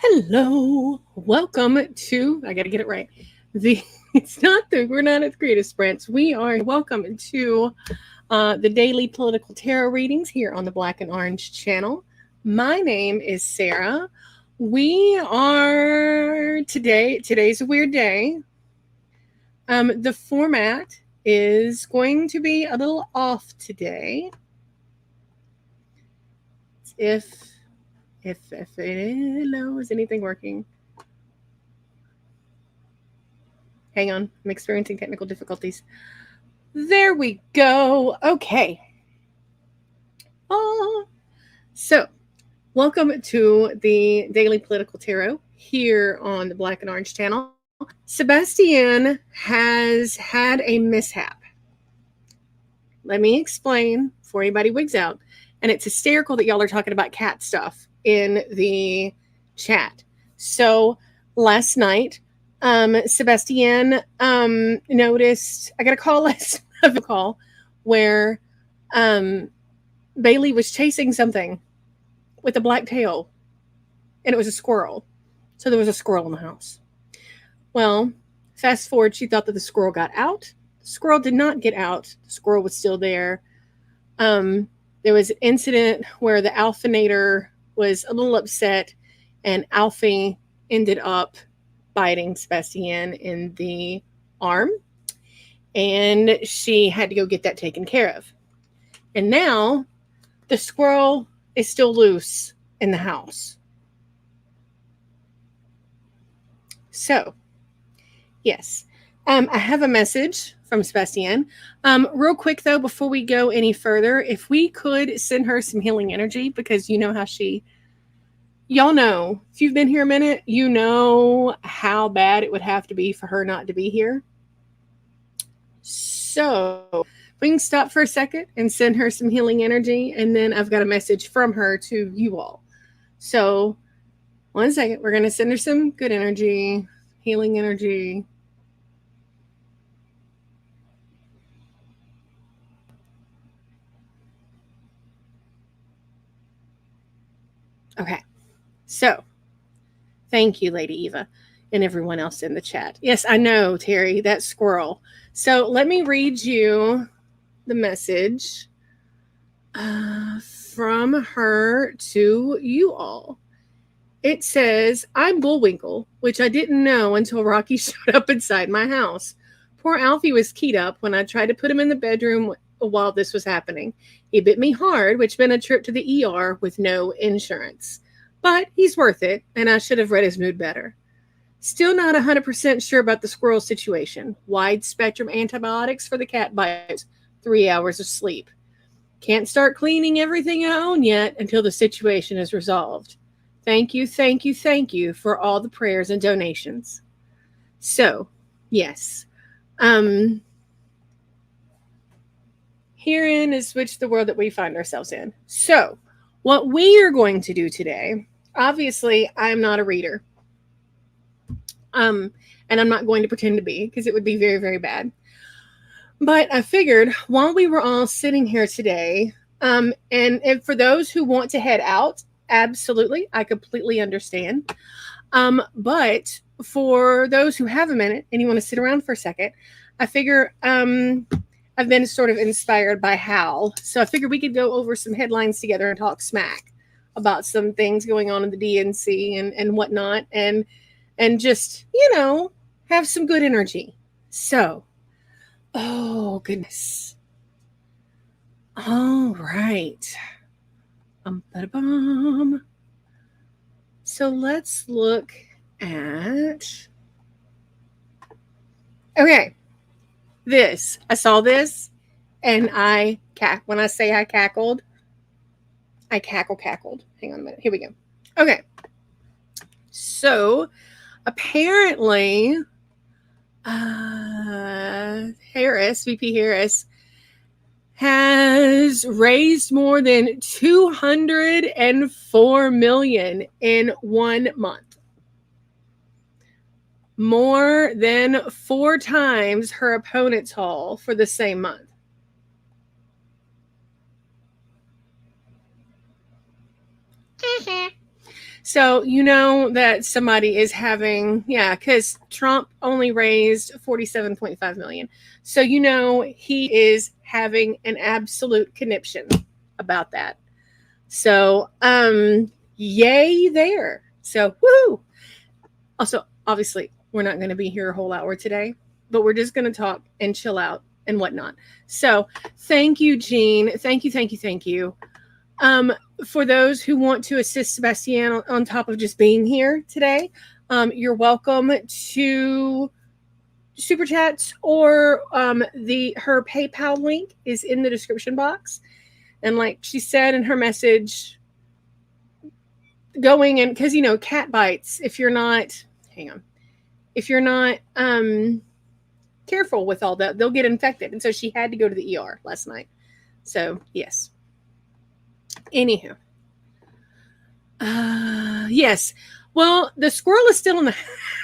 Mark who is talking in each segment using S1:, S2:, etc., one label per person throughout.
S1: Hello, welcome to. I got to get it right. The it's not the we're not at the Creative Sprints. We are welcome to the daily political tarot readings here on the Black and Orange channel. My name is Sarah. We are today. Today's a weird day. The format is going to be a little off today. If hello, is anything working? Hang on, I'm experiencing technical difficulties. There we go. Okay. So, welcome to the Daily Political Tarot here on the Black and Orange channel. Sebastian has had a mishap. Let me explain before anybody wigs out. And it's hysterical that y'all are talking about cat stuff in the chat. So, last night, Sebastian noticed, I got a call last call where Bailey was chasing something with a black tail, and it was a squirrel. So there was a squirrel in the house. Well, fast forward, she thought that the squirrel got out. The squirrel did not get out. The squirrel was still there. There was an incident where the Alphinator was a little upset, and Alfie ended up biting Sebastian in the arm, and she had to go get that taken care of. And now the squirrel is still loose in the house. So, yes, I have a message from Sebastian. Real quick, though, before we go any further, if we could send her some healing energy, because you know how y'all know, if you've been here a minute, you know how bad it would have to be for her not to be here. So we can stop for a second and send her some healing energy, and then I've got a message from her to you all. So 1 second, we're going to send her some good energy, healing energy. Okay, so thank you, Lady Eva, and everyone else in the chat. Yes, I know, Terry, that squirrel. So let me read you the message from her to you all. It says, I'm Bullwinkle, which I didn't know until Rocky showed up inside my house. Poor Alfie was keyed up when I tried to put him in the bedroom while this was happening. He bit me hard, which meant a trip to the ER with no insurance. But he's worth it, and I should have read his mood better. Still not 100% sure about the squirrel situation. Wide spectrum antibiotics for the cat bites, 3 hours of sleep. Can't start cleaning everything I own yet until the situation is resolved. Thank you, thank you, thank you for all the prayers and donations. So, yes. Herein is which the world that we find ourselves in. So, what we are going to do today, obviously, I'm not a reader. And I'm not going to pretend to be, because it would be very, very bad. But I figured while we were all sitting here today, and for those who want to head out, absolutely, I completely understand. But for those who have a minute and you want to sit around for a second, I figure I've been sort of inspired by Hal. So I figured we could go over some headlines together and talk smack about some things going on in the DNC and whatnot, and just, have some good energy. So, oh, goodness. All right. So let's look at. Okay. I saw this, and when I say I cackled, I cackled. Hang on a minute. Here we go. Okay. So, apparently, VP Harris, has raised more than $204 million in 1 month. More than 4 times her opponent's haul for the same month. So you know that somebody is having, yeah, because Trump only raised 47.5 million. So you know he is having an absolute conniption about that. So yay there. So woohoo. Also, obviously, we're not going to be here a whole hour today, but we're just going to talk and chill out and whatnot. So thank you, Jean. Thank you, thank you, thank you. For those who want to assist Sebastian on top of just being here today, you're welcome to super chats, or her PayPal link is in the description box. And like she said in her message, going and because cat bites, if you're not careful with all that, they'll get infected. And so she had to go to the ER last night. So yes. Anywho. Yes. Well, the squirrel is still in the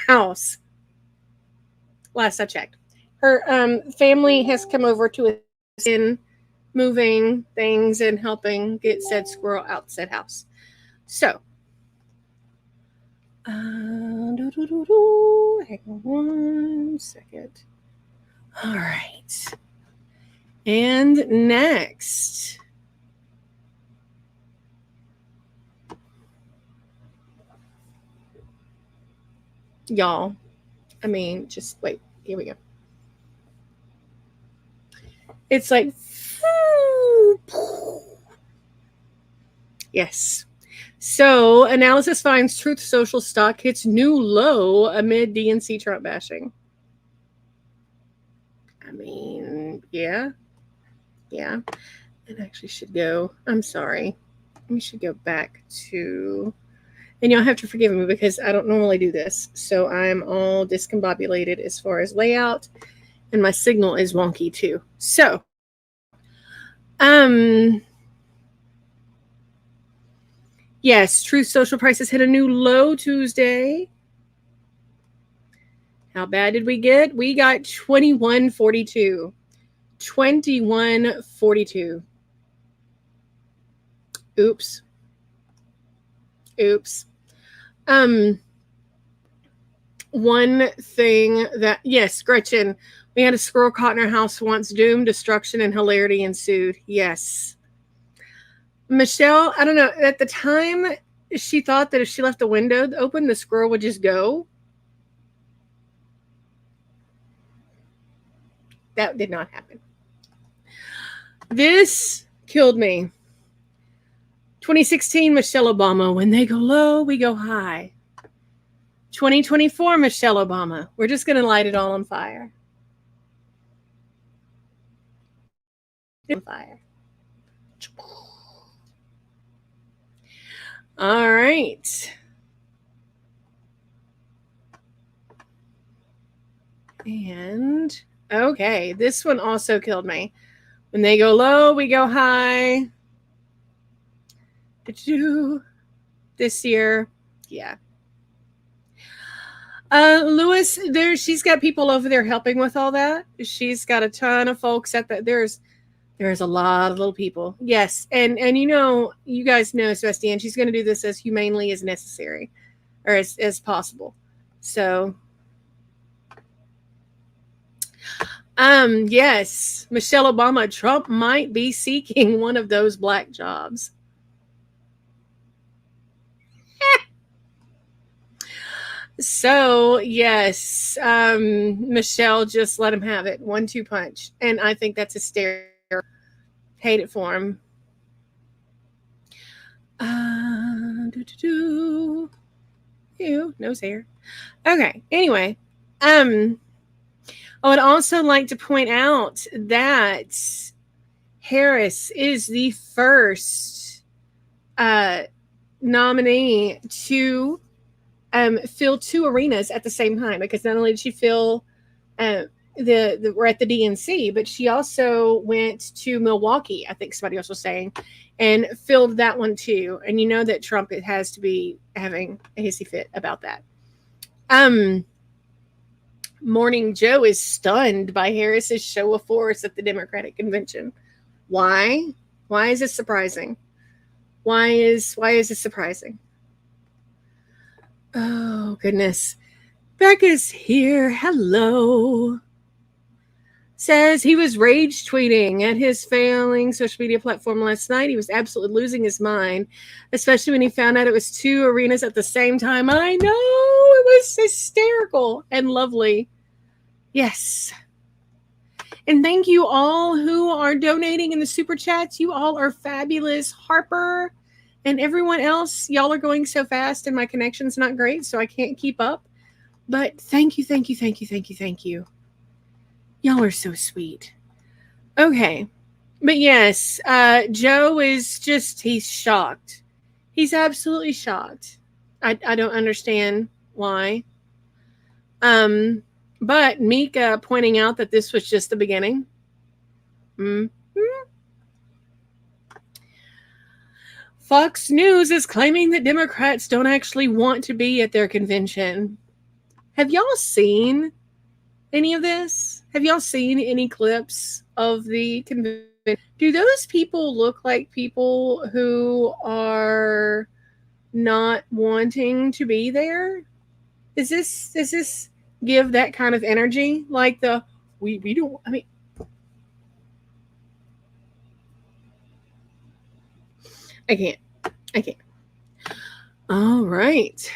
S1: house. Last I checked. Her family has come over to assist in moving things and helping get said squirrel out said house. So, hang on one second. All right. And next. Y'all, I mean, just wait. Here we go. It's like, yes. So, analysis finds Truth Social stock hits new low amid DNC Trump bashing. I mean, yeah. Yeah. It actually should go. I'm sorry. We should go back to. And y'all have to forgive me because I don't normally do this. So I'm all discombobulated as far as layout. And my signal is wonky too. So, yes, Truth Social prices hit a new low Tuesday. How bad did we get? We got 21.42. 21.42. Oops. One thing that, yes, Gretchen, we had a squirrel caught in our house once, doomed, destruction, and hilarity ensued. Yes. Michelle, I don't know, at the time, she thought that if she left the window open, the squirrel would just go. That did not happen. This killed me. 2016, Michelle Obama, when they go low, we go high. 2024, Michelle Obama, we're just going to light it all on fire. Fire. All right. And, okay, this one also killed me. When they go low, we go high. This year, yeah. Lewis, she's got people over there helping with all that. She's got a ton of folks at that. There's a lot of little people. Yes, and you guys know Sebastian. She's going to do this as humanely as necessary, or as possible. So, yes, Michelle Obama, Trump might be seeking one of those black jobs. So, yes, Michelle just let him have it. 1-2 punch. And I think that's hysterical. Hate it for him. Ew, nose hair. Okay, anyway. I would also like to point out that Harris is the first nominee to fill 2 arenas at the same time, because not only did she fill we're at the DNC, but she also went to Milwaukee, I think somebody else was saying, and filled that one too. And you know that Trump has to be having a hissy fit about that. Morning Joe is stunned by Harris's show of force at the Democratic convention. Why? Why is this surprising? Why is this surprising? Oh, goodness. Becca's here. Hello. Says he was rage tweeting at his failing social media platform last night. He was absolutely losing his mind, especially when he found out it was 2 arenas at the same time. I know, it was hysterical and lovely. Yes. And thank you all who are donating in the super chats. You all are fabulous. Harper and everyone else, y'all are going so fast and my connection's not great, so I can't keep up. But thank you, thank you, thank you, thank you, thank you. Y'all are so sweet. Okay. But yes, Joe is just, he's shocked. He's absolutely shocked. I don't understand why. But Mika pointing out that this was just the beginning. Fox News is claiming that Democrats don't actually want to be at their convention. Have y'all seen any of this? Have y'all seen any clips of the convention? Do those people look like people who are not wanting to be there? Does this give that kind of energy? Like the we don't, I mean, I can't. All right.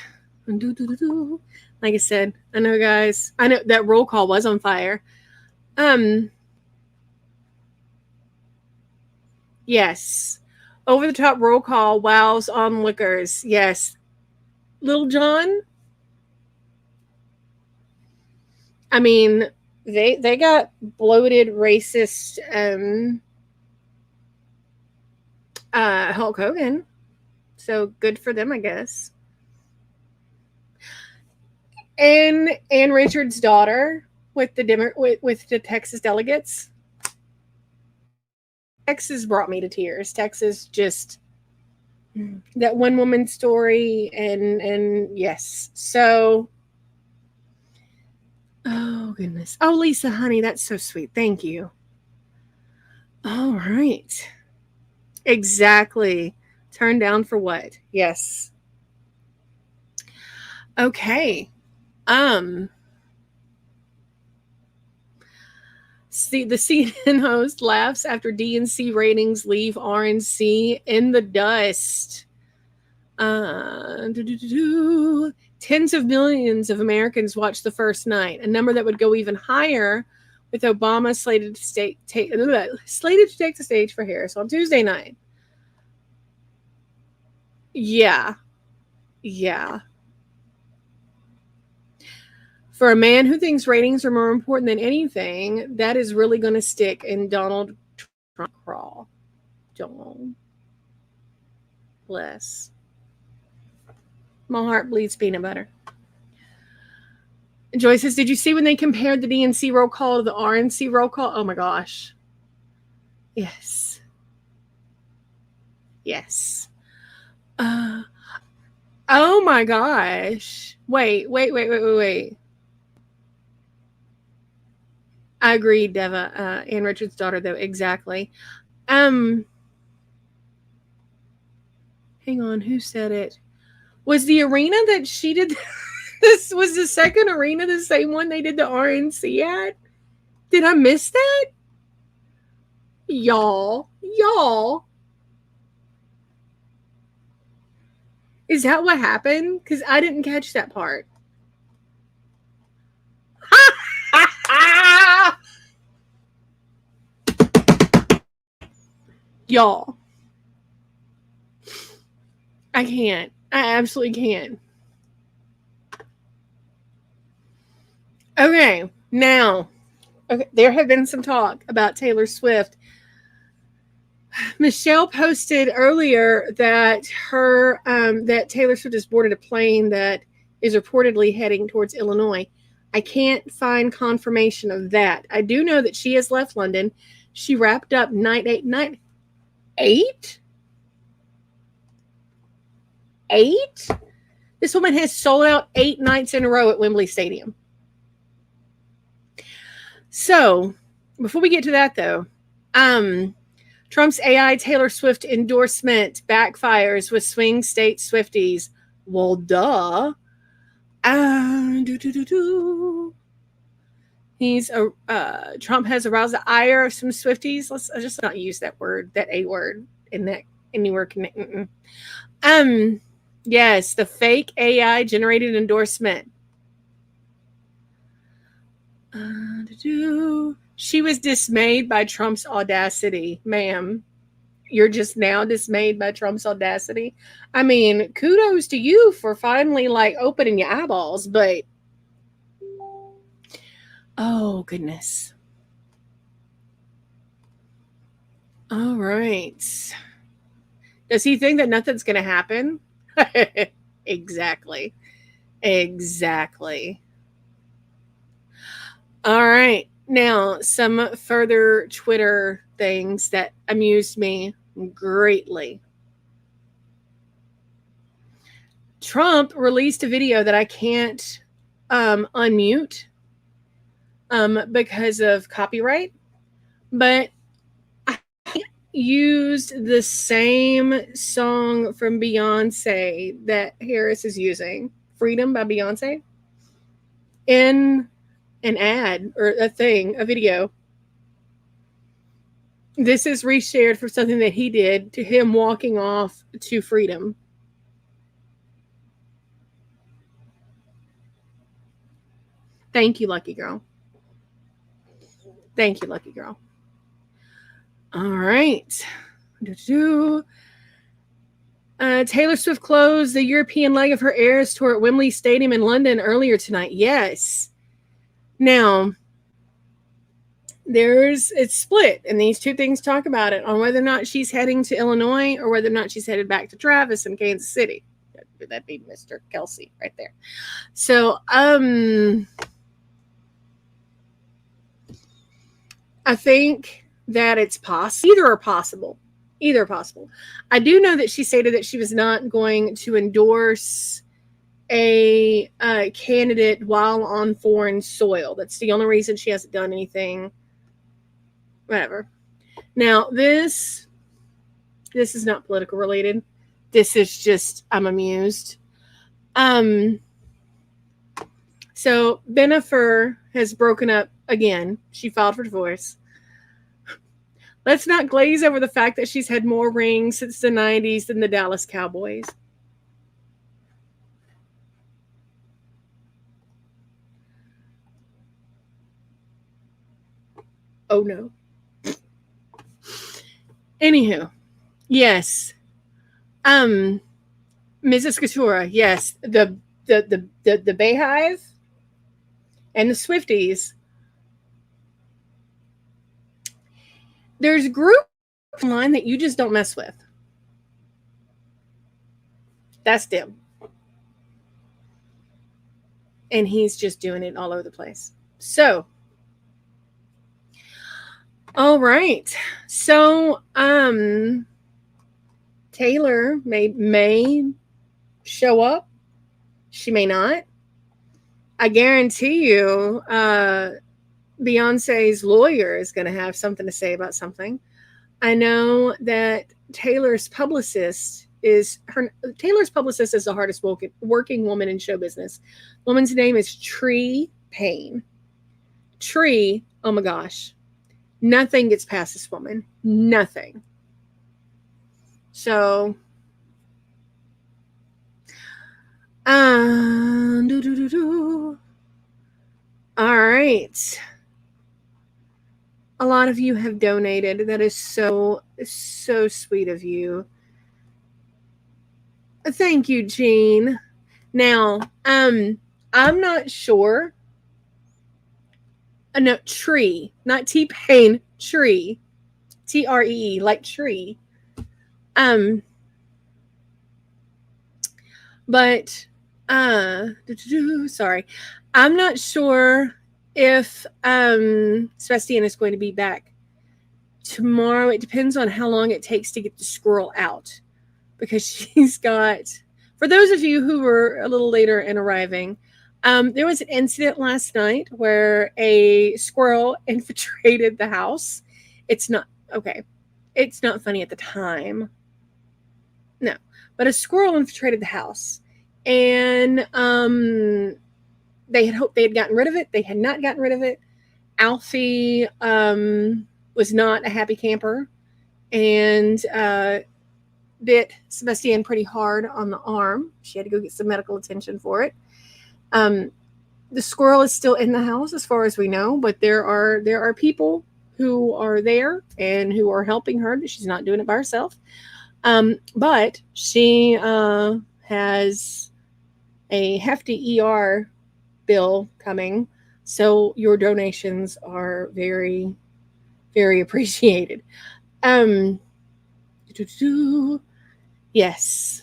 S1: Like I said, I know, guys. I know that roll call was on fire. Yes. Over the top roll call wows on liquors. Yes. Little John. I mean, they got bloated racist Hulk Hogan. So good for them, I guess. And Ann Richards' daughter with the Texas delegates. Texas brought me to tears. Texas just that one woman story and yes. So oh goodness. Oh Lisa, honey, that's so sweet. Thank you. All right. Exactly. Turn down for what? Yes. Okay. See, the CNN host laughs after DNC ratings leave RNC in the dust. Tens of millions of Americans watched the first night, a number that would go even higher with Obama slated to take the stage for Harris on Tuesday night. Yeah. For a man who thinks ratings are more important than anything, that is really going to stick in Donald Trump crawl. Don't. Bless. My heart bleeds peanut butter. Joy says, did you see when they compared the DNC roll call to the RNC roll call? Oh my gosh. Yes. Oh my gosh. Wait. I agree, Deva. Ann Richards' daughter, though. Exactly. Hang on. Who said it? Was the arena that she did this was the second arena the same one they did the RNC at? Did I miss that? Y'all. Is that what happened? Because I didn't catch that part. Y'all. I can't. I absolutely can't. Okay, now, there have been some talk about Taylor Swift. Michelle posted earlier that that Taylor Swift has boarded a plane that is reportedly heading towards Illinois. I can't find confirmation of that. I do know that she has left London. She wrapped up night 8? This woman has sold out 8 nights in a row at Wembley Stadium. So, before we get to that, though, Trump's AI Taylor Swift endorsement backfires with swing state Swifties. Well, duh. He's Trump has aroused the ire of some Swifties. Let's just not use that word, that A word, in that anywhere connected. Yes, the fake AI generated endorsement. She was dismayed by Trump's audacity, ma'am. You're just now dismayed by Trump's audacity. I mean, kudos to you for finally like opening your eyeballs, but oh goodness. All right. Does he think that nothing's going to happen? Exactly. Exactly. All right. Now, some further Twitter things that amused me greatly. Trump released a video that I can't unmute because of copyright, but I used the same song from Beyonce that Harris is using, Freedom by Beyonce, in an ad or a video. This is reshared for something that he did to him walking off to freedom. Thank you, lucky girl. Thank you, lucky girl. All right. Taylor Swift closed the European leg of her Eras tour at Wembley Stadium in London earlier tonight. Yes. Now, it's split, and these two things talk about it on whether or not she's heading to Illinois or whether or not she's headed back to Travis in Kansas City. That'd be Mr. Kelsey right there. So, I think that it's possible. Either are possible. I do know that she stated that she was not going to endorse a candidate while on foreign soil. That's the only reason she hasn't done anything. Whatever. Now, this is not political related. This is just, I'm amused. So Bennifer has broken up again. She filed for divorce. Let's not glaze over the fact that she's had more rings since the 90s than the Dallas Cowboys. Oh no. Anywho, yes. Mrs. Katura, yes. The Bayhive and the Swifties. There's groups online that you just don't mess with. That's them. And he's just doing it all over the place. So, all right. So, Taylor may show up. She may not. I guarantee you, Beyonce's lawyer is going to have something to say about something. I know that Taylor's publicist is the hardest working woman in show business. Woman's name is Tree Payne. Tree, oh my gosh. Nothing gets past this woman. Nothing. So, all right. A lot of you have donated. That is so sweet of you. Thank you, Jean. Now, I'm not sure. No, Tree, not T-Pain, Tree. Tree, like tree. But sorry. I'm not sure if Sebastian is going to be back tomorrow. It depends on how long it takes to get the squirrel out, because she's got, for those of you who were a little later in arriving, there was an incident last night where a squirrel infiltrated the house. It's not funny at the time. No, but a squirrel infiltrated the house, and they had hoped they had gotten rid of it. They had not gotten rid of it. Alfie was not a happy camper and bit Sebastian pretty hard on the arm. She had to go get some medical attention for it. The squirrel is still in the house as far as we know, but there are people who are there and who are helping her. She's not doing it by herself. But she has a hefty ER bill coming. So your donations are very, very appreciated. Yes.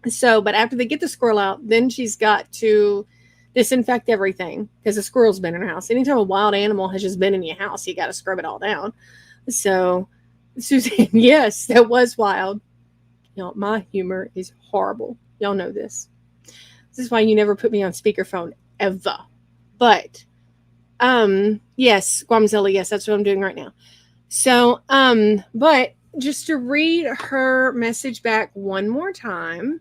S1: So, but after they get the squirrel out, then she's got to disinfect everything because the squirrel's been in her house. Anytime a wild animal has just been in your house, you got to scrub it all down. So, Suzanne, yes, that was wild. Y'all, my humor is horrible. Y'all know this. This is why you never put me on speakerphone ever. But, yes, Guamzilla, yes, that's what I'm doing right now. So, but just to read her message back one more time.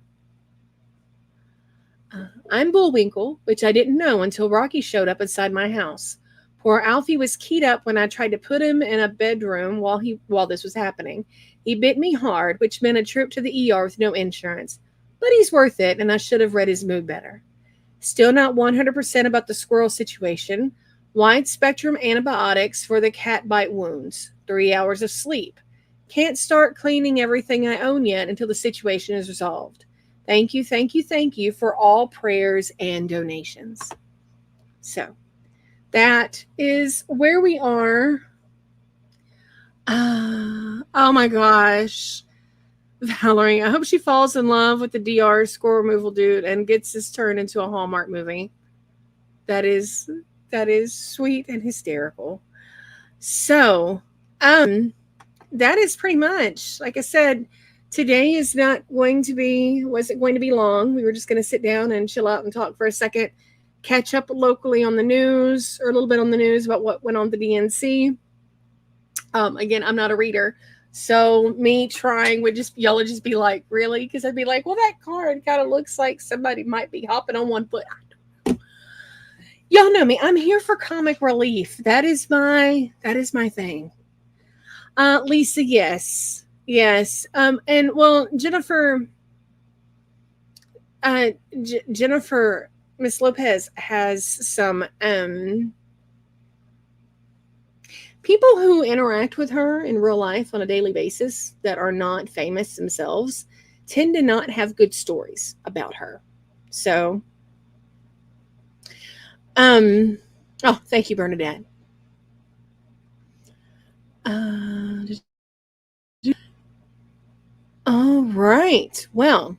S1: I'm Bullwinkle, which I didn't know until Rocky showed up inside my house. Poor Alfie was keyed up when I tried to put him in a bedroom while this was happening. He bit me hard, which meant a trip to the ER with no insurance. But he's worth it, and I should have read his mood better. Still not 100% about the squirrel situation. Wide-spectrum antibiotics for the cat bite wounds. 3 hours of sleep. Can't start cleaning everything I own yet until the situation is resolved. Thank you, thank you, thank you for all prayers and donations. So that is where we are. Oh my gosh. Valerie, I hope she falls in love with the DR squirrel removal dude and gets this turned into a Hallmark movie. That is sweet and hysterical. So, that is pretty much, like I said, today wasn't going to be long. We were just going to sit down and chill out and talk for a second, catch up locally on the news, or a little bit on the news about what went on the DNC. Again, I'm not a reader, so me trying y'all would just be like, really? Because I'd be like, well, that card kind of looks like somebody might be hopping on one foot. I don't know. Y'all know me. I'm here for comic relief. That is my thing. Lisa, yes. Yes. And well, Jennifer, Miss Lopez has some, people who interact with her in real life on a daily basis that are not famous themselves tend to not have good stories about her. So, oh, thank you, Bernadette. All right. Well,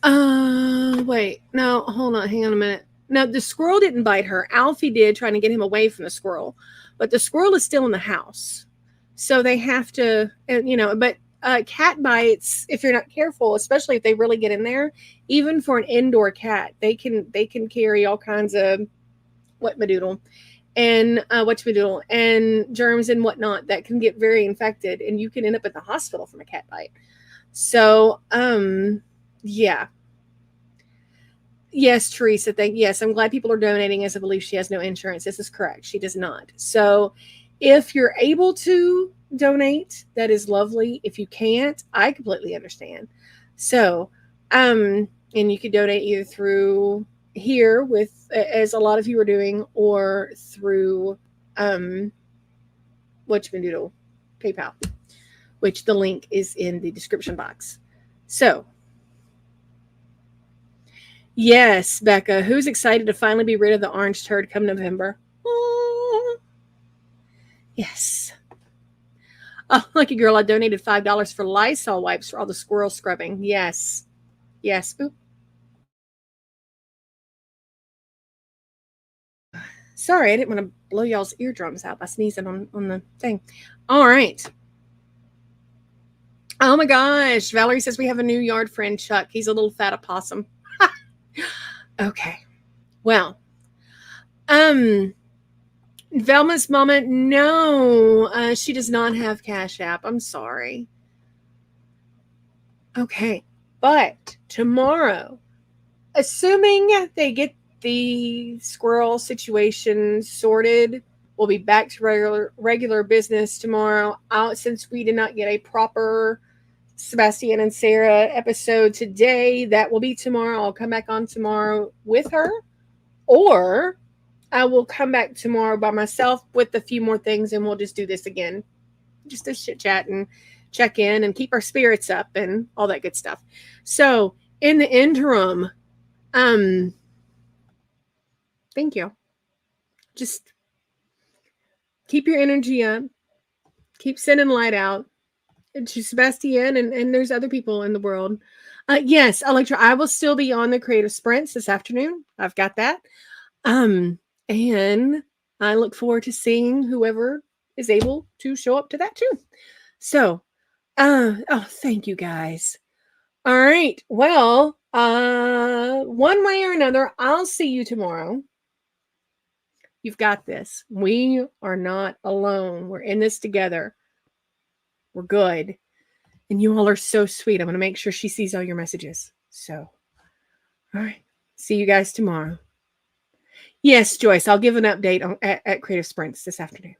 S1: wait. No, hold on. Hang on a minute. No, the squirrel didn't bite her. Alfie did, trying to get him away from the squirrel. But the squirrel is still in the house. So they have to, but cat bites, if you're not careful, especially if they really get in there, even for an indoor cat, they can carry all kinds of and germs and whatnot that can get very infected, and you can end up at the hospital from a cat bite. So, yeah. Yes, Teresa, yes, I'm glad people are donating, as I believe she has no insurance. This is correct. She does not. So if you're able to donate, that is lovely. If you can't, I completely understand. So, and you could donate either through here as a lot of you are doing, or through PayPal, which the link is in the description box. So, yes, Becca, who's excited to finally be rid of the orange turd come November? Oh, yes. Oh, lucky girl, I donated $5 for Lysol wipes for all the squirrel scrubbing. Yes. Yes. Oop. Sorry, I didn't want to blow y'all's eardrums out by sneezing on the thing. All right. Oh my gosh. Valerie says we have a new yard friend, Chuck. He's a little fat opossum. Okay. Well, Velma's mama, no, she does not have Cash App. I'm sorry. Okay. But tomorrow, assuming they get the squirrel situation sorted, we'll be back to regular business tomorrow. Since we did not get a proper Sebastian and Sarah episode today, that will be tomorrow. I'll come back on tomorrow with her, or I will come back tomorrow by myself with a few more things, and we'll just do this again, just to chit chat and check in and keep our spirits up and all that good stuff. So in the interim, thank you. Just keep your energy up. Keep sending light out to Sebastian, and there's other people in the world. Yes, Electra, I will still be on the Creative Sprints this afternoon. I've got that. And I look forward to seeing whoever is able to show up to that too. So, thank you guys. All right. Well, one way or another, I'll see you tomorrow. You've got this. We are not alone. We're in this together. We're good. And you all are so sweet. I'm going to make sure she sees all your messages. So, all right. See you guys tomorrow. Yes, Joyce, I'll give an update at Creative Sprints this afternoon.